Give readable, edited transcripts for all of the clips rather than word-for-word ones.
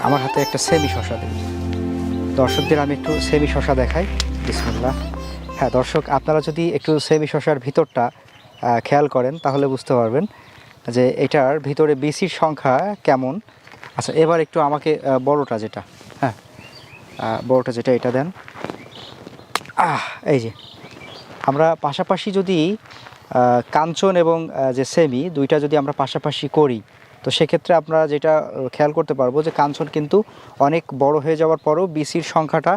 আমার হাতে একটা সেমি শসা দিই, দর্শকদের আমি একটু সেমি শসা দেখাই। বিসমিল্লাহ। হ্যাঁ দর্শক, আপনারা যদি একটু সেমি শসার ভিতরটা খেয়াল করেন তাহলে বুঝতে পারবেন যে এটার ভিতরে বিসির সংখ্যা কেমন। আচ্ছা, এবার একটু আমাকে বড়টা যেটা, হ্যাঁ বড়টা যেটা এটা দেন। এই যে আমরা পাশাপাশি যদি কাঞ্চন এবং যে সেমি দুইটা যদি আমরা পাশাপাশি করি, তো সেক্ষেত্রে আমরা যেটা খেয়াল করতে পারবো যে কাঞ্চন কিন্তু অনেক বড় হয়ে যাওয়ার পরও বিসির সংখ্যাটা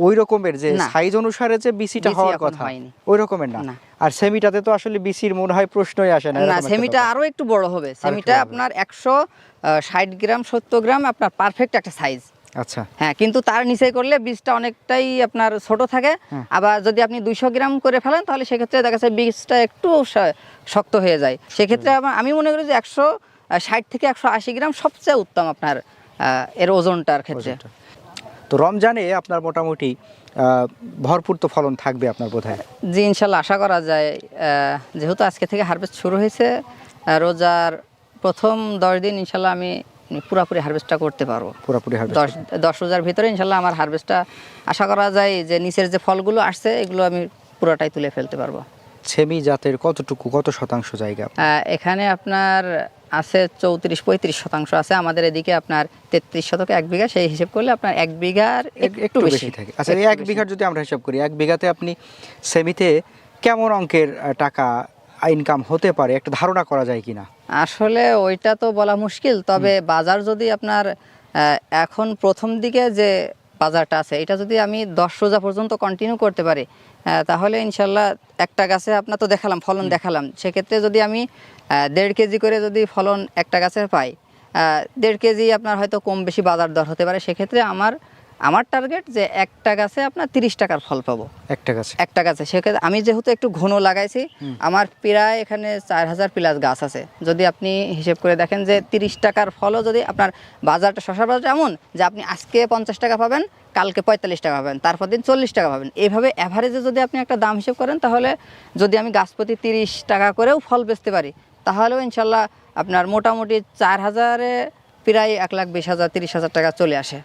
ওই রকমের যে সাইজ অনুসারে যে বিসিটা হওয়ার কথা ওই রকমের না। আর সেমিটাতে তো আসলে বিসির মনে হয় প্রশ্নই আসে না। সেমিটা আরো একটু বড় হবে। সেমিটা আপনার 160 গ্রাম 70 গ্রাম আপনার পারফেক্ট একটা সাইজ। আচ্ছা, হ্যাঁ, কিন্তু তার নিচে করলে বীজটা অনেকটাই আপনার ছোট থাকে। আবার যদি আপনি 200 গ্রাম করে ফেলেন তাহলে সেক্ষেত্রে দেখা যাচ্ছে বীজটা একটু শক্ত হয়ে যায়। সেক্ষেত্রে আমি মনে করি যে 160 থেকে 180 গ্রাম সবচেয়ে উত্তম আপনার এর ওজনটার ক্ষেত্রে। তো রমজানে আপনার মোটামুটি ভরপুর তো ফলন থাকবে আপনার বোধহয়? জি ইনশাল্লাহ, আশা করা যায়। যেহেতু আজকে থেকে হারভেস্ট শুরু হয়েছে, রোজার প্রথম 10 দিন ইনশাল্লাহ আমি পুরোপুরি হারভেস্টটা করতে পারবো। পুরোপুরি 10 রোজার ভিতরে ইনশাল্লাহ আমার হারভেস্টটা আশা করা যায় যে নিচের যে ফলগুলো আসছে এগুলো আমি পুরোটাই তুলে ফেলতে পারবো। সেমি জাতের কত শতাংশ জায়গা? এখানে আপনার আছে 34-35 শতাংশ আছে। আমাদের এদিকে আপনার 33 শতকে 1 বিঘা, সেই হিসেব করলে আপনার 1 বিঘার একটু বেশি থাকে। আচ্ছা, এই 1 বিঘার যদি আমরা হিসাব করি, 1 বিঘাতে আপনি সেমিতে কেমন অঙ্কের টাকা ইনকাম হতে পারে একটা ধারণা করা যায় কিনা? আসলে ওইটা তো বলা মুশকিল, তবে বাজার যদি আপনার এখন প্রথম দিকে যে বাজারটা আছে এটা যদি আমি 10 রোজা পর্যন্ত কন্টিনিউ করতে পারি তাহলে ইনশাল্লাহ একটা গাছে আপনার তো দেখালাম ফলন দেখালাম, সেক্ষেত্রে যদি আমি 1.5 কেজি করে যদি ফলন একটা গাছে পাই, 1.5 কেজি আপনার হয়তো কম বেশি বাজার দর হতে পারে। সেক্ষেত্রে আমার টার্গেট যে একটা গাছে আপনার 30 টাকার ফল পাবো একটা গাছে। সেক্ষেত্রে আমি যেহেতু একটু ঘন লাগাইছি, আমার প্রায় এখানে 4000 প্লাস গাছ আছে। যদি আপনি হিসেব করে দেখেন যে 30 টাকার ফলও যদি আপনার বাজারটা শসার বাজারটা এমন যে আপনি আজকে 50 টাকা পাবেন, কালকে 45 টাকা পাবেন, তারপর দিন 40 টাকা পাবেন, এইভাবে অ্যাভারেজে যদি আপনি একটা দাম হিসেব করেন তাহলে যদি আমি গাছ প্রতি 30 টাকা করেও ফল বেচতে পারি তাহলেও ইনশাল্লাহ আপনার মোটামুটি 4000-এ প্রায় 1,20,000 30,000 টাকা চলে আসে।